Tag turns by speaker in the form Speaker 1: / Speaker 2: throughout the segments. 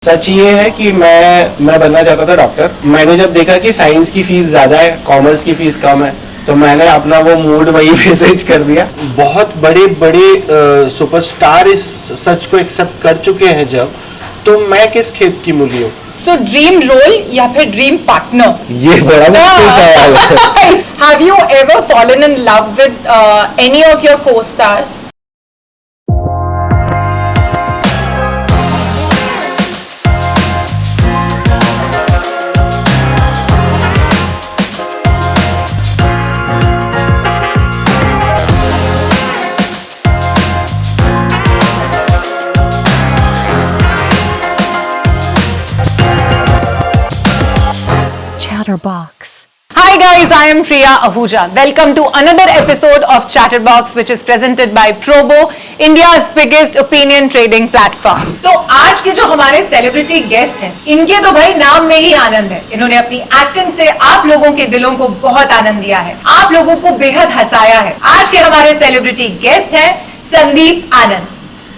Speaker 1: सच ये है कि मैं बनना चाहता था डॉक्टर। मैंने जब देखा कि साइंस की फीस ज्यादा है, कॉमर्स की फीस कम है, तो मैंने अपना वो मूड वही मैसेज कर दिया। बहुत बड़े बड़े सुपरस्टार इस सच को एक्सेप्ट कर चुके हैं जब, तो मैं किस खेत की मूली हूँ।
Speaker 2: सो ड्रीम रोल या फिर ड्रीम पार्टनर?
Speaker 1: ये बड़ा मुश्किल सवाल है।
Speaker 2: Have you ever fallen in love with any of your co-stars?
Speaker 3: Chatterbox.
Speaker 2: Hi guys, I am Priya Ahuja. Welcome to another episode of Chatterbox, which is presented by Probo, India's biggest opinion trading platform. तो आज के जो हमारे celebrity guest हैं, इनके तो भाई नाम में ही आनंद है। इन्होंने अपनी एक्टिंग से आप लोगों के दिलों को बहुत आनंद दिया है, आप लोगों को बेहद हंसाया है। आज के हमारे सेलिब्रिटी गेस्ट हैं Sandeep Anand.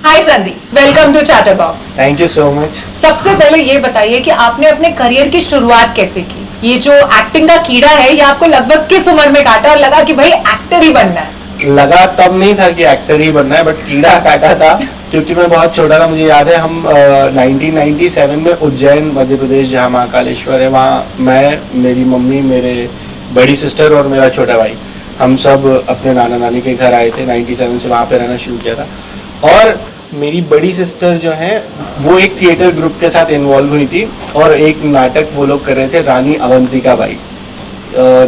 Speaker 2: Hi Sandeep, welcome to Chatterbox.
Speaker 1: Thank you so much.
Speaker 2: सबसे पहले ये बताइए कि आपने अपने करियर की शुरुआत कैसे की? ये जो एक्टिंग का कीड़ा है, ये आपको लगभग किस उम्र में काटा और लगा कि भाई एक्टर ही बनना है?
Speaker 1: लगा तब नहीं था कि एक्टर ही बनना है, बट कीड़ा काटा था क्योंकि मैं बहुत छोटा था। मुझे याद है हम 1997 में उज्जैन मध्य प्रदेश, जहाँ महाकालेश्वर है, वहाँ मैं, मेरी मम्मी, मेरे बड़ी सिस्टर और मेरा छोटा भाई, हम सब अपने नाना नानी के घर आए थे। 97 से वहाँ पे रहना शुरू किया था। और मेरी बड़ी सिस्टर जो है वो एक थिएटर ग्रुप के साथ इन्वॉल्व हुई थी और एक नाटक वो लोग कर रहे थे, रानी अवंतिका बाई।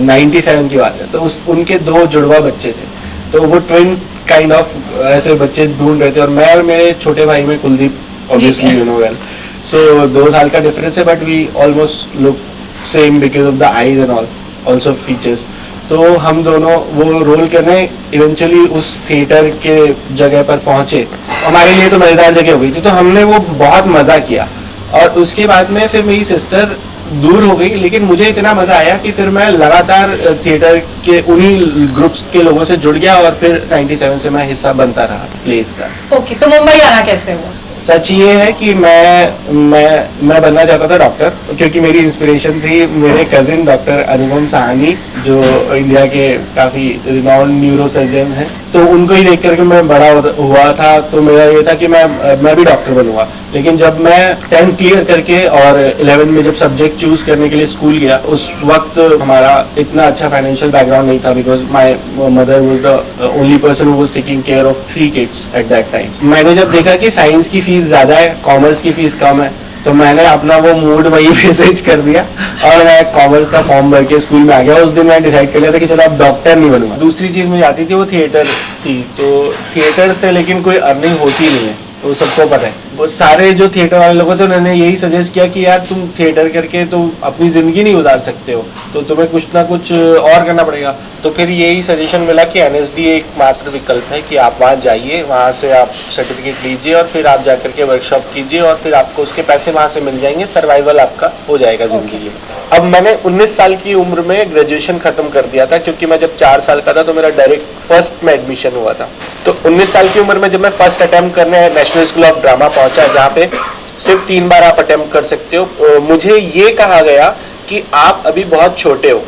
Speaker 1: 97 की बात है। तो उनके 2 जुड़वा बच्चे थे, तो वो ट्विन काइंड ऑफ ऐसे बच्चे ढूंढ रहे थे। और मैं और मेरे छोटे भाई में Kuldeep, obviously you know well, so 2 साल का डिफरेंस है, but we almost look same because of the eyes and also features. तो हम दोनों वो रोल करने इवेंचुअली उस थिएटर के जगह पर पहुंचे। हमारे लिए तो मजेदार जगह हो गई थी, तो हमने वो बहुत मजा किया। और उसके बाद में फिर मेरी सिस्टर दूर हो गई, लेकिन मुझे इतना मजा आया कि फिर मैं लगातार थिएटर के उन्हीं ग्रुप्स के लोगों से जुड़ गया और फिर 97 से मैं हिस्सा बनता रहा प्लेस का।
Speaker 2: ओके, तो मुंबई आना कैसे हुआ?
Speaker 1: सच ये है कि मैं बनना चाहता था डॉक्टर, क्योंकि मेरी इंस्पिरेशन थी मेरे कजिन डॉक्टर अनुपम साहनी, जो इंडिया के काफ़ी रिनाउंड न्यूरो सर्जन्स हैं। तो उनको ही देख करके मैं बड़ा हुआ था। तो मेरा ये था कि मैं भी डॉक्टर बनूंगा। लेकिन जब मैं 10th क्लियर करके और 11 में जब सब्जेक्ट चूज करने के लिए स्कूल गया, उस वक्त हमारा इतना अच्छा फाइनेंशियल बैकग्राउंड नहीं था, because my mother was the only person who was taking care of 3 kids at that time. मैंने जब देखा कि साइंस की फीस ज्यादा है, कॉमर्स की फीस कम है, तो मैंने अपना वो मूड वही मैसेज कर दिया और मैं कॉमर्स का फॉर्म भर के स्कूल में आ गया। उस दिन मैं डिसाइड कर लिया था कि चलो अब डॉक्टर नहीं बनूंगा। दूसरी चीज मुझे आती थी वो थिएटर थी, तो थिएटर से लेकिन कोई अर्निंग होती नहीं है, वो सबको पता है। वो सारे जो थिएटर वाले लोग थे उन्होंने यही सजेस्ट किया कि यार तुम थिएटर करके तुम अपनी जिंदगी नहीं गुजार सकते हो, तो तुम्हें कुछ ना कुछ और करना पड़ेगा। तो फिर यही सजेशन मिला कि NSD एक मात्र विकल्प है कि आप वहाँ जाइए, वहाँ से आप सर्टिफिकेट लीजिए और फिर आप जाकर के वर्कशॉप कीजिए और फिर आपको उसके पैसे वहाँ से मिल जाएंगे, सर्वाइवल आपका हो जाएगा जिंदगी में। अब मैंने 19 साल की उम्र में ग्रेजुएशन खत्म कर दिया था, क्योंकि मैं जब 4 साल का था तो मेरा डायरेक्ट फर्स्ट में एडमिशन हुआ था। तो 19 साल की उम्र में जब मैं फर्स्ट अटेम्प्ट करने नेशनल स्कूल ऑफ ड्रामा पहुंचा, जहाँ पे सिर्फ 3 बार आप अटेम्प्ट कर सकते हो, मुझे ये कहा गया कि आप अभी बहुत छोटे हो,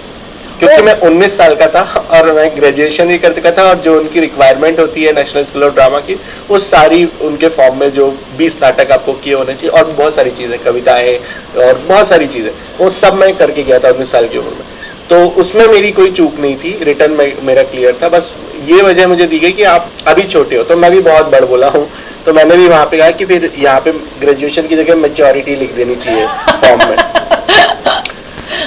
Speaker 1: क्योंकि मैं 19 साल का था और मैं ग्रेजुएशन भी कर चुका था और जो उनकी रिक्वायरमेंट होती है नेशनल स्कूल ऑफ ड्रामा की, वो सारी उनके फॉर्म में जो 20 नाटक आपको किए होने चाहिए और बहुत सारी चीज़ें, कविताएं और बहुत सारी चीज़ें, वो सब मैं करके गया था 19 साल की उम्र में। तो उसमें मेरी कोई चूक नहीं थी, रिटर्न मेरा क्लियर था। बस ये वजह मुझे दी गई कि आप अभी छोटे हो। तो मैं भी बहुत बड़ बोला हूँ, तो मैंने भी वहाँ पे कहा कि फिर यहाँ पे ग्रेजुएशन की जगह मैच्योरिटी लिख देनी चाहिए फॉर्म में।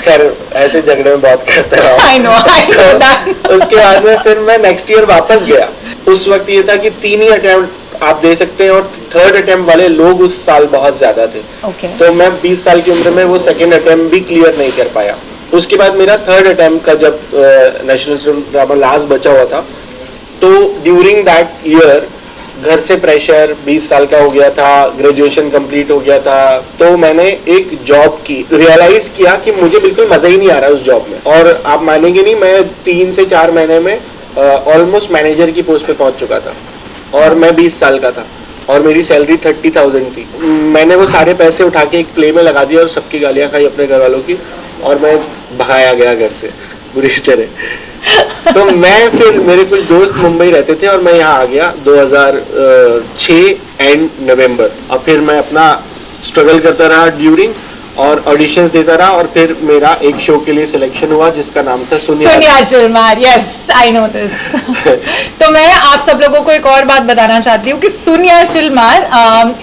Speaker 1: खैर ऐसे झगड़े में बहुत करता रहा। तो उसके बाद में फिर मैं नेक्स्ट ईयर वापस गया। उस वक्त ये था कि 3 ही अटेम्प्ट आप दे सकते हैं और 3rd अटेम्प्ट वाले लोग उस साल बहुत ज्यादा थे। तो मैं 20 साल की उम्र में वो 2nd अटेम्प्ट भी क्लियर नहीं कर पाया। उसके बाद मेरा 3rd अटेम्प्ट का जब नेशनल ड्रामा लास्ट बचा हुआ था, तो ड्यूरिंग दैट ईयर घर से प्रेशर, 20 साल का हो गया था, ग्रेजुएशन कंप्लीट हो गया था, तो मैंने एक जॉब की, रियलाइज किया कि मुझे बिल्कुल मजा ही नहीं आ रहा उस जॉब में। और आप मानेंगे नहीं, मैं 3 से 4 महीने में ऑलमोस्ट मैनेजर की पोस्ट पे पहुंच चुका था और मैं 20 साल का था। और मेरी सैलरी 30,000 थी। मैंने वो सारे पैसे उठा के एक प्ले में लगा दिया और सबकी गालियाँ खाई अपने घर वालों की, और मैं भगाया गया घर से बुरी तरह। तो मैं फिर, मेरे कुछ दोस्त मुंबई रहते थे और मैं यहाँ आ गया 2006 एंड नवंबर। अब फिर मैं अपना स्ट्रगल करता रहा ड्यूरिंग, और ऑडिशंस देता रहा, और फिर मेरा एक शो के लिए सिलेक्शन हुआ जिसका नाम था
Speaker 2: सुनियार चिलमार। Yes, I know this. तो मैं आप सब लोगों को एक और बात बताना चाहती हूँ कि सुनियार चिलमार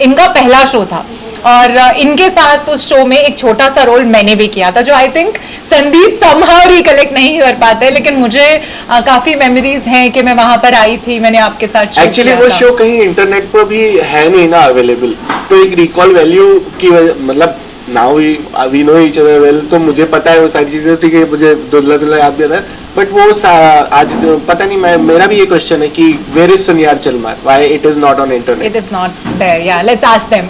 Speaker 2: इनका पहला शो था, और इनके साथ उस शो में एक छोटा सा रोल मैंने भी किया था, जो I think Sandeep somehow recollect नहीं कर पाते, लेकिन मुझे काफी मेमोरीज हैं कि मैं वहां पर आई थी, मैंने आपके साथ
Speaker 1: एक्चुअली वो शो कहीं इंटरनेट पर भी है नहीं ना अवेलेबल, तो एक रिकॉल वैल्यू की मतलब now we know each other well, तो मुझे पता है वो सारी चीजें, ठीक है, मुझे दुल्ला दुल्ला याद भी आता है, बट वो आज पता नहीं, मैं, मेरा भी ये क्वेश्चन है कि वेयर इज सुनियार चिलमार, why it is not on internet?
Speaker 2: It is not there, या लेट्स आस्क देम।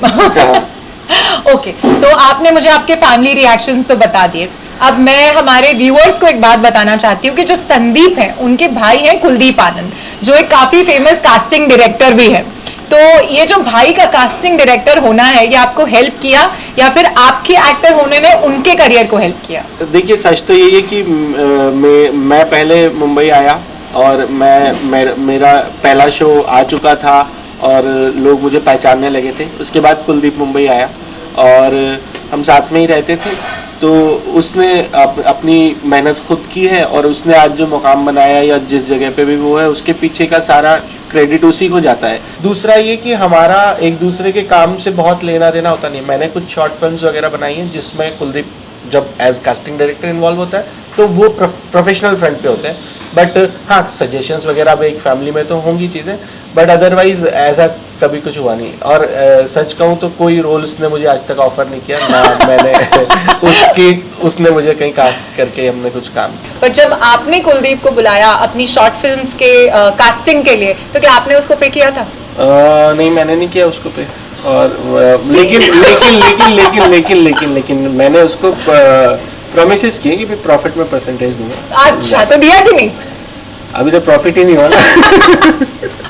Speaker 2: ओके, तो आपने मुझे आपके फैमिली रिएक्शंस तो बता दिए। अब मैं हमारे व्यूअर्स को एक बात बताना चाहती हूँ कि जो संदीप हैं, उनके भाई हैं कुलदीप आनंद, जो एक काफी फेमस कास्टिंग डायरेक्टर भी है। तो ये जो भाई का कास्टिंग डायरेक्टर होना है, ये आपको हेल्प किया या फिर आपके एक्टर होने ने उनके करियर को हेल्प किया?
Speaker 1: देखिए, सच तो यही है कि मैं पहले मुंबई आया और मेरा पहला शो आ चुका था और लोग मुझे पहचानने लगे थे। उसके बाद कुलदीप मुंबई आया और हम साथ में ही रहते थे, तो उसने अपनी मेहनत खुद की है और उसने आज जो मुकाम बनाया या जिस जगह पे भी वो है, उसके पीछे का सारा क्रेडिट उसी को जाता है। दूसरा ये कि हमारा एक दूसरे के काम से बहुत लेना देना होता नहीं। मैंने कुछ शॉर्ट फिल्म्स वगैरह बनाई हैं जिसमें कुलदीप जब एज कास्टिंग डायरेक्टर इन्वॉल्व होता है तो वो प्रोफेशनल फ्रंट पे होते हैं, बट हाँ, सजेशंस वगैरह अब एक फैमिली में तो होंगी चीज़ें, बट अदरवाइज ऐसा कभी कुछ हुआ नहीं। और सच कहूँ तो कोई रोल उसने मुझे आज तक ऑफर नहीं किया ना मैंने उसने मुझे कहीं कास्ट करके हमने कुछ काम किया।
Speaker 2: पर जब आपने कुलदीप को बुलाया अपनी शॉर्ट फिल्म्स के कास्टिंग के लिए, तो क्या आपने उसको पे किया था?
Speaker 1: नहीं, मैंने नहीं किया उसको पे, और लेकिन मैंने उसको प्रॉमिसेस किए कि प्रॉफिट में परसेंटेज दूंगा।
Speaker 2: अच्छा, तो दिया कि नहीं?
Speaker 1: अभी तो प्रॉफिट ही नहीं हुआ ना।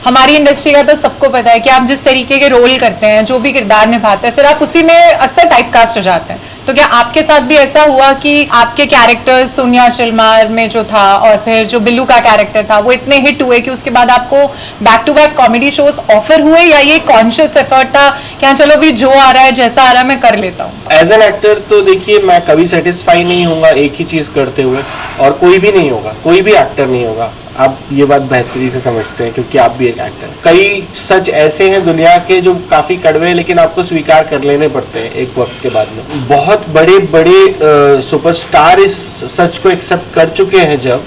Speaker 2: हमारी इंडस्ट्री का तो सबको पता है कि आप जिस तरीके के रोल करते हैं, जो भी किरदार निभाते हैं, फिर आप उसी में अक्सर टाइप कास्ट हो जाते हैं। तो क्या आपके साथ भी ऐसा हुआ कि आपके कैरेक्टर सुनियार चिलमार में जो था और फिर जो बिल्लू का कैरेक्टर था वो इतने हिट हुए कि उसके बाद आपको back to back comedy shows offer हुए, या ये कॉन्शियस एफर्ट था कि हाँ चलो भी जो आ रहा है जैसा आ रहा है मैं कर लेता हूँ?
Speaker 1: एज एन एक्टर तो देखिए, मैं कभी सेटिस्फाई नहीं होऊंगा एक ही चीज करते हुए, और कोई भी नहीं होगा, कोई भी एक्टर नहीं होगा। आप ये बात बेहतरी से समझते हैं क्योंकि आप भी एक एक्टर हैं। कई सच ऐसे हैं दुनिया के जो काफी कड़वे, लेकिन आपको स्वीकार कर लेने पड़ते हैं एक वक्त के बाद में। बहुत बड़े बड़े सुपरस्टार इस सच को एक्सेप्ट कर चुके हैं जब,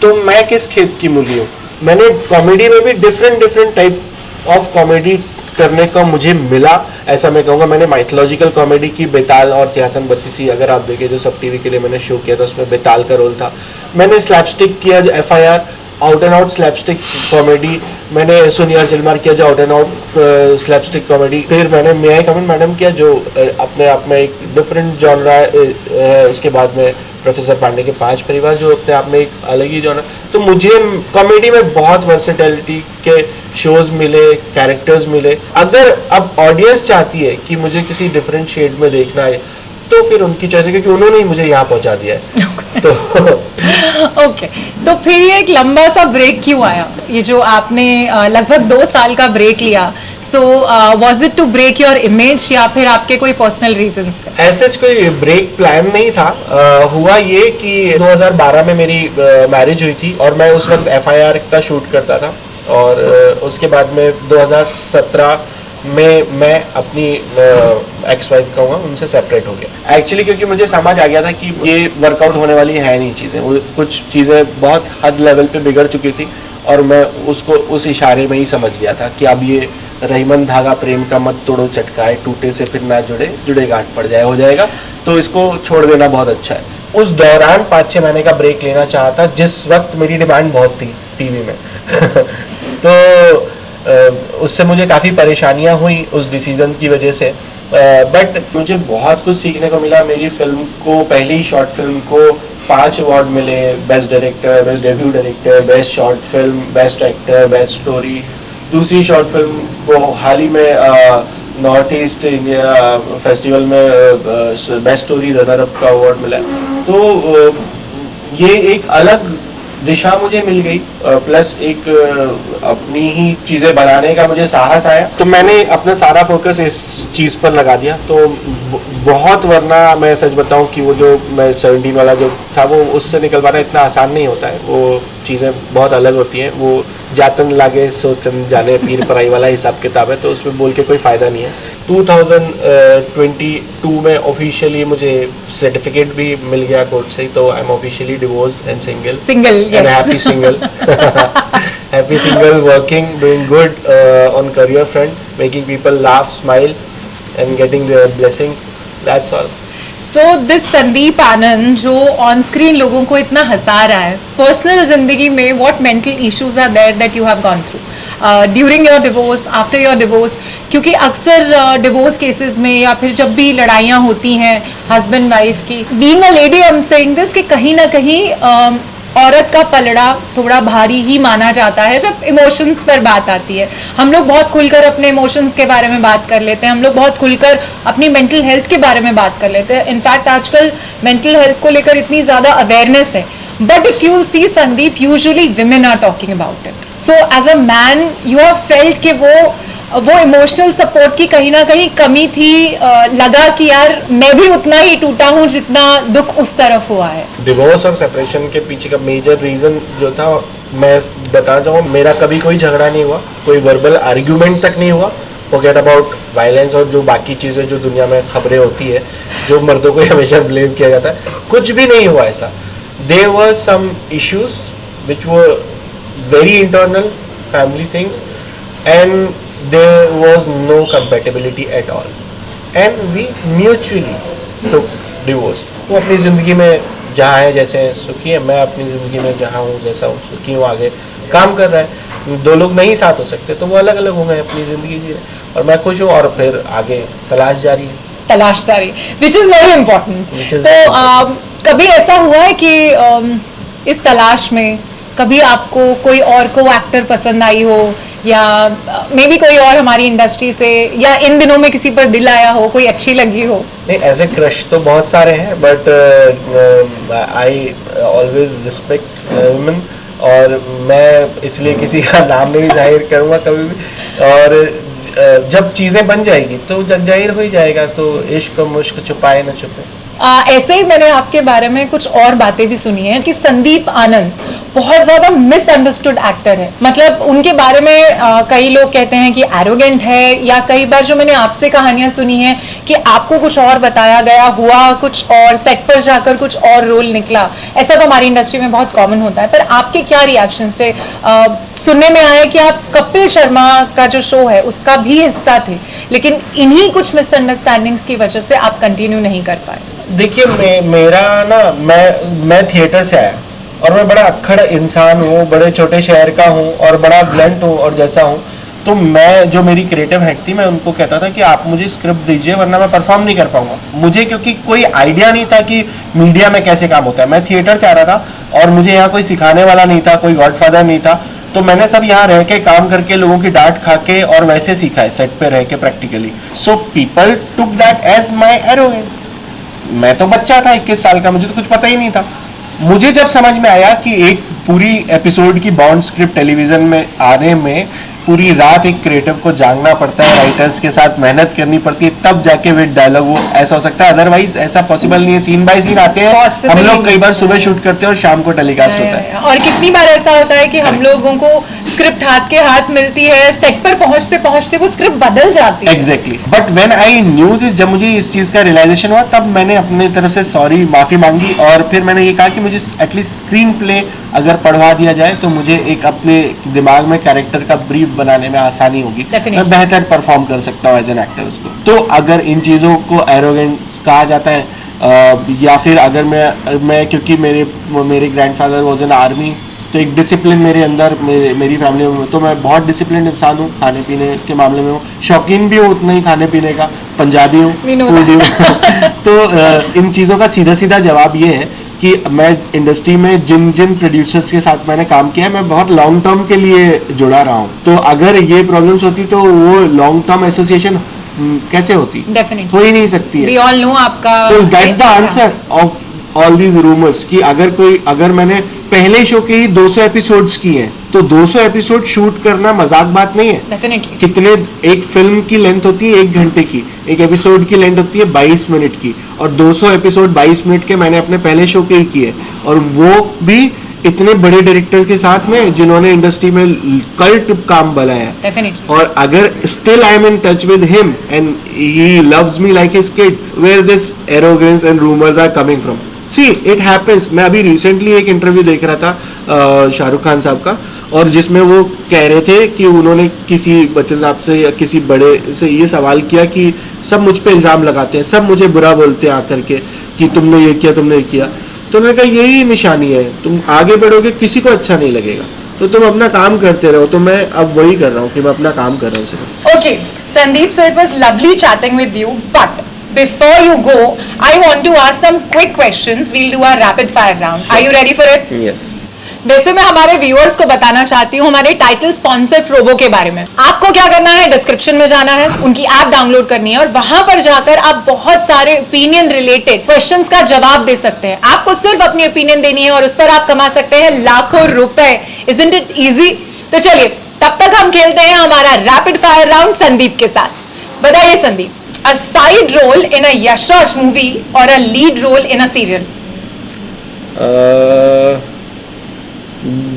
Speaker 1: तो मैं किस खेत की मूली हूँ? मैंने कॉमेडी में भी डिफरेंट टाइप ऑफ कॉमेडी करने का मुझे मिला, ऐसा मैं कहूँगा। मैंने माइथोलॉजिकल कॉमेडी की, बेताल और सियासन बत्तीसी, अगर आप देखें जो सब टीवी के लिए मैंने शो किया था उसमें बेताल का रोल था। मैंने स्लैपस्टिक किया, जो FIR out and out slapstick comedy. मैंने सुनियार चिलमार किया जो out and out slapstick comedy. फिर मैंने मे आई कमेंट मैडम किया जो अपने आप में एक डिफरेंट जॉनरा है। उसके बाद में प्रोफेसर पांडे के 5 परिवार जो अपने आप में एक अलग ही जॉनरा। तो मुझे कॉमेडी में बहुत वर्सेटैलिटी के शोज मिले, कैरेक्टर्स मिले। अगर अब ऑडियंस चाहती है कि मुझे किसी डिफरेंट शेड में देखना है तो फिर उनकी चॉइस है, क्योंकि उन्होंने ही मुझे यहाँ पहुँचा दिया है। तो
Speaker 2: ओके, तो फिर ये एक लंबा सा ब्रेक क्यों आया? ये जो आपने लगभग 2 साल का ब्रेक लिया, so was it to break your image या फिर आपके कोई पर्सनल रीजंस थे?
Speaker 1: ऐसे कोई ब्रेक प्लान नहीं था। हुआ ये कि 2012 में मेरी मैरिज हुई थी और मैं उस वक्त FIR का शूट करता था, और उसके बाद में 2017 में मैं अपनी एक्स वाइफ कहूँगा उनसे सेपरेट हो गया। एक्चुअली क्योंकि मुझे समझ आ गया था कि ये वर्कआउट होने वाली है नहीं चीज़ें। वो कुछ चीज़ें बहुत हद लेवल पे बिगड़ चुकी थी और मैं उसको उस इशारे में ही समझ गया था कि अब ये रहीमन धागा प्रेम का मत तोड़ो चटकाए, टूटे से फिर ना जुड़े, जुड़े गांठ पड़ जाए, हो जाएगा, तो इसको छोड़ देना बहुत अच्छा है। उस दौरान 5-6 महीने का ब्रेक लेना चाहता जिस वक्त मेरी डिमांड बहुत थी टीवी में। तो उससे मुझे काफ़ी परेशानियां हुई उस डिसीज़न की वजह से, बट मुझे बहुत कुछ सीखने को मिला। मेरी फिल्म को, पहली शॉर्ट फिल्म को 5 अवार्ड मिले, best director, best debut director, best short film, best actor, best story, दूसरी शॉर्ट फिल्म को हाल ही में नॉर्थ ईस्ट इंडिया फेस्टिवल में बेस्ट स्टोरी रनर अप का अवार्ड मिला है। तो ये एक अलग दिशा मुझे मिल गई, प्लस एक अपनी ही चीज़ें बनाने का मुझे साहस आया, तो मैंने अपना सारा फोकस इस चीज़ पर लगा दिया। तो बहुत, वरना मैं सच बताऊं कि वो जो मैं 17 वाला जो था वो उससे निकल पाना इतना आसान नहीं होता है। वो चीज़ें बहुत अलग होती हैं। वो जातन लागे सोचन जाने पीर पराई वाला हिसाब किताब है, तो उसमें बोल के कोई फ़ायदा नहीं है। 2022 में ऑफिशियली मुझे सर्टिफिकेट भी मिल गया कोर्ट से, तो I am officially divorced and single
Speaker 2: yes.
Speaker 1: Happy single happy single, working, doing good on career front, making people laugh, smile and getting their blessing. That's all.
Speaker 2: So this Sandeep Anand जो on screen लोगों को इतना हंसा रहा है, personal जिंदगी में what mental issues are there that you have gone through during your divorce, after your divorce? क्योंकि अक्सर डिवोर्स केसेस में या फिर जब भी लड़ाइयाँ होती हैं हस्बैंड वाइफ की, being a lady I am saying this कि कहीं ना कहीं औरत का पलड़ा थोड़ा भारी ही माना जाता है जब इमोशंस पर बात आती है। हम लोग बहुत खुलकर अपने इमोशंस के बारे में बात कर लेते हैं, हम लोग बहुत खुलकर अपनी मेंटल हेल्थ के बारे में बात कर लेते हैं। इनफैक्ट आजकल मेंटल हेल्थ को लेकर इतनी ज़्यादा अवेयरनेस है, but if you see Sandeep, usually women are talking about it. So as a man you have felt कि वो इमोशनल सपोर्ट की कहीं ना कहीं कमी थी, लगा कि यार मैं भी उतना ही टूटा हूँ जितना दुख उस तरफ हुआ है।
Speaker 1: डिवोर्स और सेपरेशन के पीछे का मेजर रीज़न जो था, मैं बताना चाहूँ, मेरा कभी कोई झगड़ा नहीं हुआ, कोई वर्बल आर्ग्यूमेंट तक नहीं हुआ। फॉरगेट अबाउट वायलेंस और जो बाकी चीज़ें जो दुनिया में खबरें होती है, जो मर्दों को हमेशा ब्लेम किया जाता है, कुछ भी नहीं हुआ ऐसा। There were some issues which were very internal family things and there was no compatibility at all and we mutually took divorce। वो अपनी ज़िंदगी में जहाँ है जैसे सुखी है, मैं अपनी ज़िंदगी में जहाँ हूँ जैसा हूँ सुखी हूँ, आगे काम कर रहा है। दो लोग नहीं साथ हो सकते तो वो अलग अलग हो गए, अपनी ज़िंदगी जी रहे और मैं खुश हूँ, और फिर आगे तलाश जारी
Speaker 2: विच इज़ वेरी इम्पोर्टेंट। तो कभी ऐसा हुआ है कि इस तलाश में कभी आपको कोई और को एक्टर पसंद आई हो, या मे बी कोई और हमारी इंडस्ट्री से, या इन दिनों में किसी पर दिल आया हो, कोई अच्छी लगी हो?
Speaker 1: नहीं, एज ए क्रश तो बहुत सारे हैं, but I always respect women, और मैं इसलिए किसी का नाम नहीं जाहिर करूँगा कभी भी। और जब चीज़ें बन जाएगी तो जग जाहिर हो ही जाएगा, तो इश्क मुश्क छुपाए न छुपे।
Speaker 2: ऐसे ही मैंने आपके बारे में कुछ और बातें भी सुनी हैं कि संदीप आनंद बहुत ज़्यादा मिसअंडरस्टूड एक्टर है। मतलब उनके बारे में कई लोग कहते हैं कि एरोगेंट है, या कई बार जो मैंने आपसे कहानियां सुनी हैं कि आपको कुछ और बताया गया, हुआ कुछ और, सेट पर जाकर कुछ और रोल निकला। ऐसा तो हमारी इंडस्ट्री में बहुत कॉमन होता है, पर आपके क्या रिएक्शन थे? सुनने में आया कि आप कपिल शर्मा का जो शो है उसका भी हिस्सा थे, लेकिन इन्हीं कुछ मिसअंडरस्टैंडिंग्स की वजह से आप कंटिन्यू नहीं कर पाए।
Speaker 1: देखिए, मेरा ना, मैं थिएटर से आया और मैं बड़ा अक्खड़ इंसान हूँ, बड़े छोटे शहर का हूँ और बड़ा ब्लंट हूँ और जैसा हूँ। तो मैं, जो मेरी क्रिएटिव हेड थी, मैं उनको कहता था कि आप मुझे स्क्रिप्ट दीजिए वरना मैं परफॉर्म नहीं कर पाऊंगा। मुझे क्योंकि कोई आइडिया नहीं था कि मीडिया में कैसे काम होता है। मैं थिएटर से आ रहा था और मुझे यहाँ कोई सिखाने वाला नहीं था, कोई गॉडफादर नहीं था। तो मैंने सब यहाँ रह के काम करके, लोगों की डांट खा के और वैसे सीखा है, सेट पे रह के practically. So people took that as my arrogant. मैं तो बच्चा था 21 साल का, मुझे तो कुछ पता ही नहीं था। मुझे जब समझ में आया कि एक पूरी एपिसोड की बाउंड स्क्रिप्ट टेलीविजन में आने में पूरी रात एक क्रिएटिव को जागना पड़ता है, राइटर्स के साथ मेहनत करनी पड़ती है, तब जाके विद डायलॉग वो ऐसा हो सकता है। अदरवाइज ऐसा पॉसिबल नहीं है। सीन बाय सीन आते हैं, हम लोग कई बार सुबह शूट करते हैं और शाम को टेलीकास्ट होता है।
Speaker 2: और कितनी बार ऐसा होता है कि हम लोगों को स्क्रिप्ट हाथ के हाथ मिलती है, सेट पर पहुंचते पहुंचते वो स्क्रिप्ट बदल जाती है।
Speaker 1: Exactly. But when I knew this, जब मुझे इस चीज का रियलाइजेशन हुआ, तब मैंने अपनी तरफ से सॉरी, माफी मांगी, और फिर मैंने ये कहा कि मुझे एटलीस्ट स्क्रीन प्ले अगर पढ़वा दिया जाए तो मुझे एक अपने दिमाग में कैरेक्टर का ब्रीफ बनाने में आसानी होगी, मैं बेहतर परफॉर्म कर सकता हूँ एज एन एक्टर उसको। तो अगर इन चीज़ों को एरोगेंस कहा जाता है, या फिर अगर मैं क्योंकि मेरे ग्रैंडफादर वाज एन आर्मी, तो एक डिसिप्लिन मेरे अंदर, मेरी फैमिली में, तो मैं बहुत डिसिप्लिन इंसान हूँ, खाने पीने के मामले में हूँ, शौकीन भी हूँ उतना ही खाने पीने का, पंजाबी हूँ, फूडी हूँ। तो इन चीज़ों का सीधा सीधा जवाब ये है कि मैं इंडस्ट्री में जिन जिन प्रोड्यूसर्स के साथ मैंने काम किया है, मैं बहुत लॉन्ग टर्म के लिए जुड़ा रहा हूँ। तो अगर ये प्रॉब्लम्स होती तो वो लॉन्ग टर्म एसोसिएशन कैसे होती?
Speaker 2: डेफिनेटली
Speaker 1: हो ही नहीं सकती है।
Speaker 2: वी ऑल नो आपका
Speaker 1: तो that's the answer of all these rumours कि अगर मैंने पहले शो के ही 200 एपिसोड्स किए हैं, तो 200 एपिसोड शूट करना मजाक बात नहीं है।
Speaker 2: डेफिनेटली
Speaker 1: कितने, एक फिल्म की लेंथ होती है 1 घंटे की, एक एपिसोड की लेंथ होती है 22 मिनट की, और 200 एपिसोड 22 मिनट के मैंने अपने पहले शो के ही किए, और वो भी इतने बड़े डायरेक्टर्स के साथ में जिन्होंने इंडस्ट्री में कल्ट काम बनाया है।
Speaker 2: डेफिनेटली
Speaker 1: और अगर still I am in touch with him and he loves me like his kid, where this arrogance and rumours are coming from? See it happens. मैं अभी रिसेंटली एक इंटरव्यू देख रहा था शाहरुख खान साहब का, और जिसमें वो कह रहे थे कि उन्होंने किसी बच्चन साहब से या किसी बड़े से ये सवाल किया कि सब मुझ पे इल्ज़ाम लगाते हैं, सब मुझे बुरा बोलते हैं आकर के कि तुमने ये किया, तुमने ये किया। तो उन्होंने कहा यही निशानी है, तुम आगे बढ़ोगे किसी को अच्छा नहीं लगेगा, तो तुम अपना काम करते रहो। तो मैं अब वही कर रहा हूँ कि मैं अपना काम कर रहा हूँ सिर्फ।
Speaker 2: Okay, Sandeep, so it was lovely chatting with you, but before you go, I want to ask some quick questions. We'll do a rapid fire round. Are you ready for it?
Speaker 1: Yes.
Speaker 2: वैसे मैं हमारे viewers को बताना चाहती हूँ हमारे title sponsor Probo के बारे में। आपको क्या करना है, डिस्क्रिप्शन में जाना है, उनकी ऐप डाउनलोड करनी है, और वहां पर जाकर आप बहुत सारे ओपिनियन रिलेटेड क्वेश्चंस का जवाब दे सकते हैं। आपको सिर्फ अपनी ओपिनियन देनी है और उस पर आप कमा सकते हैं लाखों रुपए। Isn't it easy? तो चलिए तब तक हम खेलते हैं हमारा रैपिड फायर राउंड संदीप के साथ। बताइए Sandeep, a side role in a Yash Raj movie or a lead role in a serial?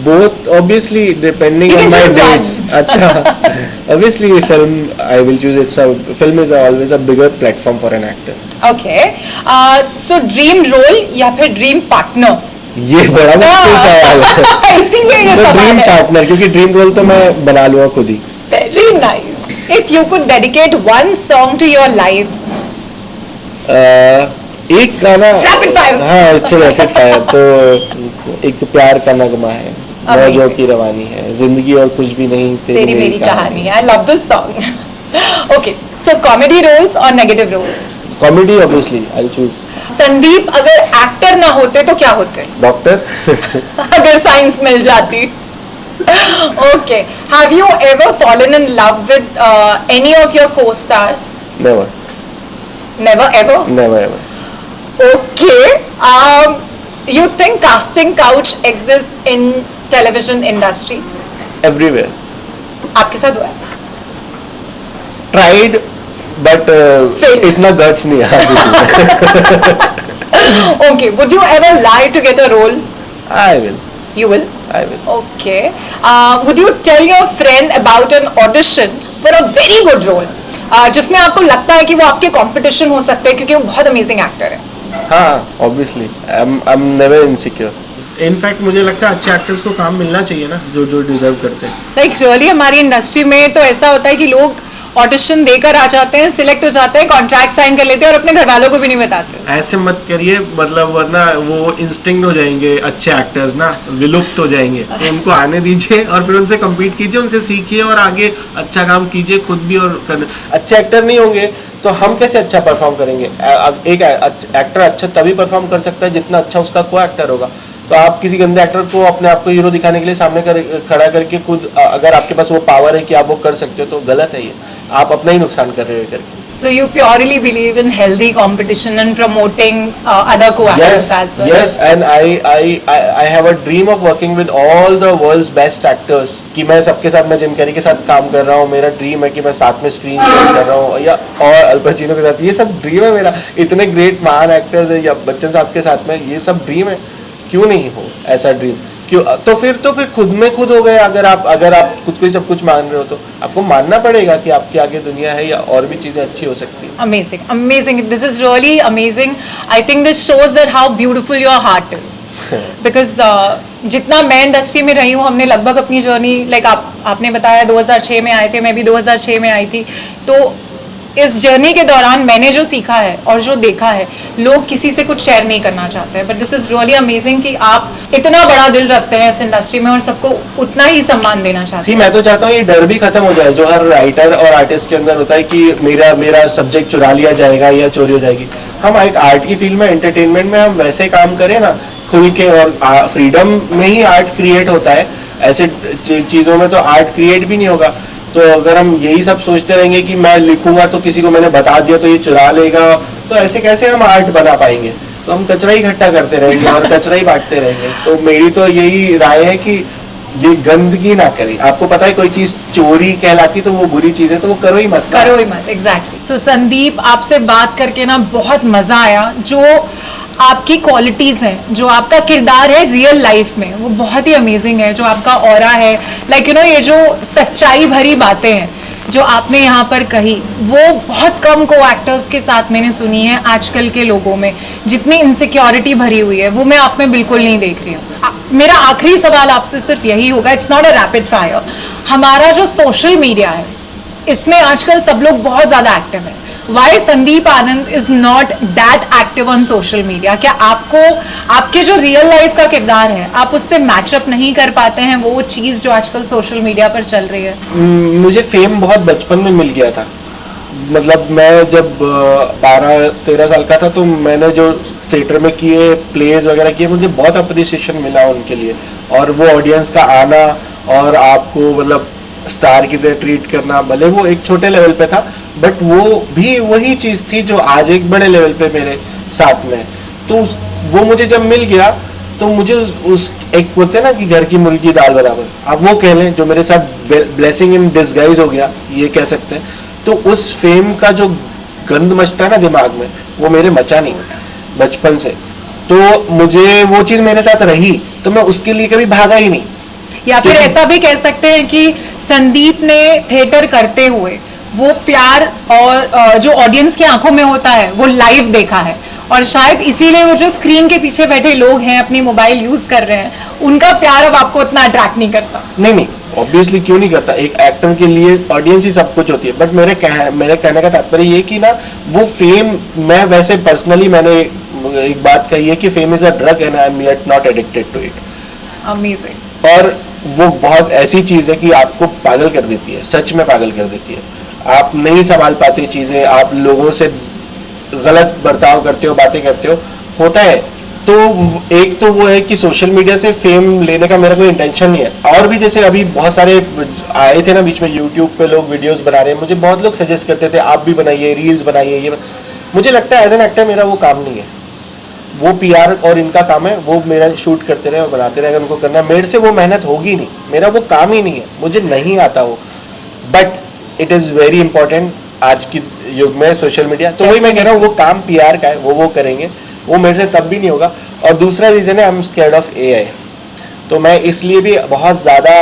Speaker 1: Both, obviously, depending
Speaker 2: You
Speaker 1: on
Speaker 2: can
Speaker 1: my
Speaker 2: choose one.
Speaker 1: dates. अच्छा, obviously, film I will choose. Film is always a bigger platform for an actor.
Speaker 2: Okay. So dream role या फिर dream partner?
Speaker 1: ये बड़ा मुश्किल सवाल है।
Speaker 2: इसीलिए ये
Speaker 1: तो
Speaker 2: सवाल
Speaker 1: ड्रीम
Speaker 2: है।
Speaker 1: पार्टनर, क्योंकि ड्रीम रोल तो मैं बना लूंगा खुद ही।
Speaker 2: Very nice. If you could dedicate one song to your life,
Speaker 1: एक गाना,
Speaker 2: Rapid fire.
Speaker 1: हाँ इट्स रैपिड फायर। तो एक प्यार का नगमा है, मौजों की रवानी है, जिंदगी और कुछ भी नहीं,
Speaker 2: तेरी मेरी कहानी। I love this song. Okay. So comedy roles or negative roles?
Speaker 1: Comedy obviously I choose.
Speaker 2: Sandeep अगर एक्टर ना होते तो क्या होते?
Speaker 1: डॉक्टर।
Speaker 2: अगर साइंस मिल जाती। Okay. Have you ever fallen in love with any of your co-stars?
Speaker 1: Never
Speaker 2: Never ever?
Speaker 1: Never ever.
Speaker 2: Okay. You think casting couch exists in television industry?
Speaker 1: Everywhere.
Speaker 2: आपके साथ हुआ है?
Speaker 1: Tried but
Speaker 2: Failed.
Speaker 1: इतना guts नहीं है।
Speaker 2: Okay. Would you ever lie to get a role?
Speaker 1: I will
Speaker 2: You will.
Speaker 1: I will.
Speaker 2: Okay. Would you tell your friend about an audition for a very good role? जिसमें आपको लगता है कि वो आपके कंपटीशन हो सकते हैं क्योंकि वो बहुत अमेजिंग एक्टर है।
Speaker 1: हाँ obviously I am never insecure. In fact मुझे लगता है अच्छे एक्टर्स को काम मिलना चाहिए ना, जो जो डिजर्व करते हैं।
Speaker 2: लाइक रियली हमारी इंडस्ट्री में तो ऐसा होता है कि लोग ऑडिशन देकर आ जाते हैं, सिलेक्ट हो जाते हैं, कॉन्ट्रैक्ट साइन कर लेते हैं और अपने घर वालों को भी नहीं बताते।
Speaker 1: ऐसे मत करिए, मतलब वरना वो इंस्टिंक्ट हो जाएंगे अच्छे एक्टर्स ना, विलुप्त हो जाएंगे। तो उनको आने दीजिए और फिर उनसे compete कीजिए, उनसे सीखिए और आगे अच्छा काम कीजिए खुद भी। और अच्छे एक्टर नहीं होंगे तो हम कैसे अच्छा परफॉर्म करेंगे? एक एक्टर अच्छा तभी परफॉर्म कर सकता है जितना अच्छा उसका को एक्टर होगा। तो आप किसी गंदे एक्टर को अपने आप को हीरो दिखाने के लिए सामने खड़ा करके खुद, अगर आपके पास वो पावर है कि आप वो कर सकते हो, तो गलत है ये। आप अपना ही नुकसान कर रहे हो करके।
Speaker 2: So you purely believe in healthy competition and promoting other co-actors as well.
Speaker 1: Yes, and I have a dream of working with all the world's best actors. कि मैं सबके साथ, मैं जिम कैरी के साथ काम कर रहा हूँ, मेरा ड्रीम है कि मैं साथ में स्क्रीन शेयर कर रहा हूँ, या और अल पचिनो के साथ, ये सब ड्रीम है मेरा। इतने ग्रेट महान एक्टर्स है, या बच्चन साहब के साथ में, ये सब ड्रीम है। क्यों नहीं हो ऐसा ड्रीम? क्यों? तो फिर खुद में खुद हो गए। अगर आप खुद को ही सब कुछ मान रहे हो तो आपको मानना पड़ेगा कि आपके आगे दुनिया है, या और भी चीजें अच्छी हो सकती है।
Speaker 2: Amazing, amazing. This is really amazing. I think this shows that how beautiful your heart is. Because जितना मैं इंडस्ट्री में रही हूँ, हमने लगभग अपनी जर्नी, लाइक आपने बताया 2006 में आए थे, मैं भी 2006 में आई थी। तो इस जर्नी के दौरान मैंने जो सीखा है और जो देखा है, लोग किसी से कुछ शेयर नहीं करना चाहते हैं, but this is really amazing कि आप इतना बड़ा दिल रखते हैं इस इंडस्ट्री में और सबको उतना ही सम्मान देना चाहते
Speaker 1: सी
Speaker 2: हैं।
Speaker 1: मैं तो चाहता हूँ ये डर भी खत्म हो जाए जो हर राइटर और आर्टिस्ट के अंदर होता है कि मेरा सब्जेक्ट चुरा लिया जाएगा या चोरी हो जाएगी। हम एक आर्ट की फील्ड में, एंटरटेनमेंट में हम वैसे काम करें ना खुल के, और फ्रीडम में ही आर्ट क्रिएट होता है, ऐसे चीज़ों में तो आर्ट क्रिएट भी नहीं होगा। तो अगर हम यही सब सोचते रहेंगे कि मैं लिखूंगा तो किसी को मैंने बता दिया तो ये चुरा लेगा, तो ऐसे कैसे हम आर्ट बना पाएंगे? तो हम कचरा ही इकट्ठा करते रहेंगे और कचरा ही बांटते रहेंगे। तो मेरी तो यही राय है कि ये गंदगी ना करें। आपको पता है कोई चीज चोरी कहलाती तो वो बुरी चीज है, तो वो करो ही मत।
Speaker 2: एग्जैक्टली। सो संदीप, आपसे बात करके ना बहुत मजा आया। जो आपकी क्वालिटीज हैं, जो आपका किरदार है रियल लाइफ में, वो बहुत ही अमेजिंग है। जो आपका ऑरा है, लाइक यू नो, ये जो सच्चाई भरी बातें हैं जो आपने यहाँ पर कही, वो बहुत कम को एक्टर्स के साथ मैंने सुनी है आजकल के लोगों में। जितनी इनसिक्योरिटी भरी हुई है वो मैं आप में बिल्कुल नहीं देख रही हूँ। मेरा आखिरी सवाल आपसे सिर्फ यही होगा, it's not a rapid fire. हमारा जो सोशल मीडिया है, इसमें आजकल सब लोग बहुत ज्यादा एक्टिव है। Why Sandeep Anand is not that active on social media? क्या आपको आपके जो रियल लाइफ का किरदार है, आप उससे मैचअप नहीं कर पाते हैं, वो चीज जो आजकल सोशल मीडिया पर चल रही है?
Speaker 1: मुझे फेम बहुत बचपन में मिल गया था। मतलब मैं जब 12-13 साल का था तो मैंने जो थिएटर में किए प्लेज वगैरह किए, मुझे बहुत अप्रिसिएशन मिला उनके लिए। और वो ऑडियंस का आना और आपको मतलब स्टार की तरह ट्रीट करना, भले वो एक छोटे लेवल पे था, बट वो भी वही चीज़ थी जो आज एक बड़े लेवल पे मेरे साथ में। तो वो मुझे जब मिल गया तो मुझे उस एक बोलते हैं ना कि घर की मुर्गी दाल बराबर, आप वो कह लें, जो मेरे साथ ब्लेसिंग इन डिस्गाइज हो गया, ये कह सकते हैं। तो उस फेम का जो गंद मचता है ना दिमाग में, वो मेरे मचा नहीं बचपन से। तो मुझे वो चीज़ मेरे साथ रही, तो मैं उसके लिए कभी भागा ही नहीं।
Speaker 2: या फिर ऐसा भी कह सकते हैं कि संदीप ने थिएटर करते हुए वो प्यार और जो ऑडियंस की आंखों में होता है वो लाइव देखा है, और शायद इसीलिए वो जो स्क्रीन के पीछे बैठे लोग हैं, अपनी मोबाइल यूज कर रहे हैं, उनका प्यार अब आपको उतना अट्रैक्ट नहीं करता।
Speaker 1: नहीं, ऑब्वियसली क्यों नहीं करता। एक एक्टर के लिए ऑडियंस ही सब कुछ होती है। बट मेरे कहने का तात्पर्य ये कि ना, वो फेम, मैं वैसे पर्सनली मैंने एक बात कही है कि fame is a drug and I am yet not addicted to it.
Speaker 2: Amazing.
Speaker 1: और वो बहुत ऐसी चीज है कि आपको पागल कर देती है, सच में पागल कर देती है। आप नहीं संभाल पाते चीजें, आप लोगों से गलत बर्ताव करते हो, बातें करते हो, होता है। तो एक तो वो है कि सोशल मीडिया से फेम लेने का मेरा कोई इंटेंशन नहीं है। और भी जैसे अभी बहुत सारे आए थे ना बीच में, यूट्यूब पे लोग वीडियोस बना रहे हैं, मुझे बहुत लोग सजेस्ट करते थे आप भी बनाइए, रील्स बनाइए, ये मुझे लगता है एज एन एक्टर मेरा वो काम नहीं है। वो पीआर और इनका काम है, वो मेरा शूट करते रहे और बनाते रहे, अगर उनको करना है। मेरे से वो मेहनत होगी नहीं, मेरा वो काम ही नहीं है, मुझे नहीं आता वो। But it is very important आज की युग में सोशल मीडिया। तो वही मैं कह रहा हूँ, वो काम पीआर का है, वो करेंगे, वो मेरे से तब भी नहीं होगा। और दूसरा रीज़न है, I am scared of AI. तो मैं इसलिए भी बहुत ज़्यादा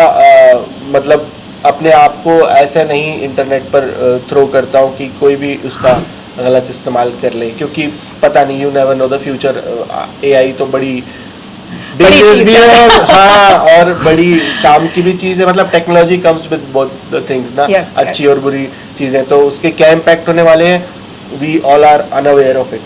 Speaker 1: मतलब अपने आप को ऐसे नहीं इंटरनेट पर थ्रो करता हूँ कि कोई भी उसका गलत इस्तेमाल कर ले, क्योंकि पता नहीं, you never know the future. AI तो बड़ी डेंजरस भी है, हाँ, और बड़ी काम की भी चीज़ है। मतलब technology comes with both the things ना, अच्छी और बुरी चीज़ें। तो उसके क्या इम्पैक्ट होने वाले हैं, we all are unaware of it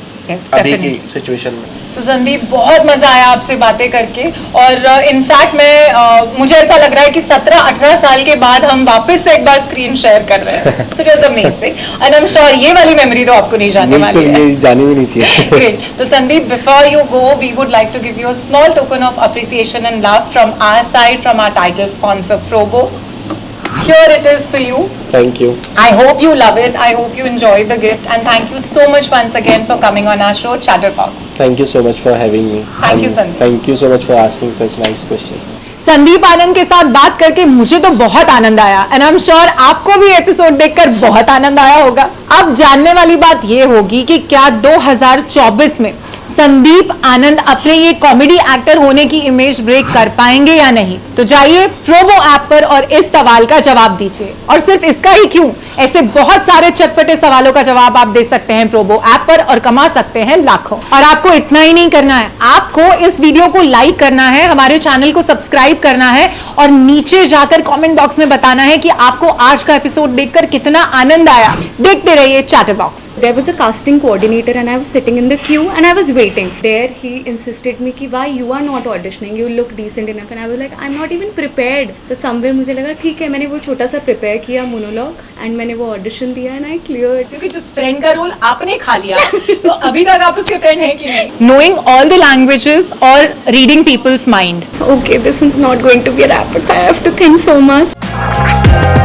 Speaker 1: अभी की सिचुएशन में।
Speaker 2: तो संदीप, बहुत मजा आया आपसे बातें करके। और इनफैक्ट मुझे ऐसा लग रहा है कि 17-18 साल के बाद हम वापस से एक बार स्क्रीन शेयर कर रहे हैं। So it was amazing. And I'm sure ये वाली मेमोरी तो आपको नहीं जाने वाली है।
Speaker 1: ये जानी भी नहीं चाहिए।
Speaker 2: Great. तो Sandeep, before you go, we would like to give you a small token of appreciation and love from our side, from our title sponsor Probo. Here it is for you.
Speaker 1: Thank you.
Speaker 2: I hope you love it. I hope you enjoy the gift. And thank you so much once again for coming on our show, Chatterbox.
Speaker 1: Thank you so much for having me.
Speaker 2: Thank you, Sandeep.
Speaker 1: Thank you so much for asking such nice questions.
Speaker 2: Sandeep आनंद के साथ बात करके मुझे तो बहुत आनंद आया, and I am sure आपको भी एपिसोड देखकर बहुत आनंद आया होगा। अब जानने वाली बात ये होगी कि क्या 2024 में संदीप आनंद अपने ये कॉमेडी एक्टर होने की इमेज ब्रेक कर पाएंगे या नहीं? तो जाइए प्रोबो ऐप पर और इस सवाल का जवाब दीजिए। और सिर्फ इसका ही क्यों, ऐसे बहुत सारे चटपटे सवालों का जवाब आप दे सकते हैं प्रोबो ऐप पर और कमा सकते हैं लाखों। और आपको इतना ही नहीं करना है, आपको इस वीडियो को लाइक करना है, हमारे चैनल को सब्सक्राइब करना है और नीचे जाकर कमेंट बॉक्स में बताना है कि आपको आज का एपिसोड देखकर कितना आनंद आया। देखते रहिए chatterbox.
Speaker 3: There was a casting coordinator and I was sitting in the queue and I was waiting. There he insisted me कि why you are not auditioning, you look decent enough, and I was like I'm not even prepared. तो somewhere मुझे लगा ठीक है, मैंने वो छोटा सा prepare किया monologue and मैंने वो audition दिया and I cleared.
Speaker 2: क्योंकि जिस फ्रेंड का रोल आपने खा लिया तो अभी तक आप उसके फ्रेंड हैं कि नहीं?
Speaker 4: Knowing all the languages or reading people's mind.
Speaker 3: Okay, this is not going to be a rapid fire. I have to think so much.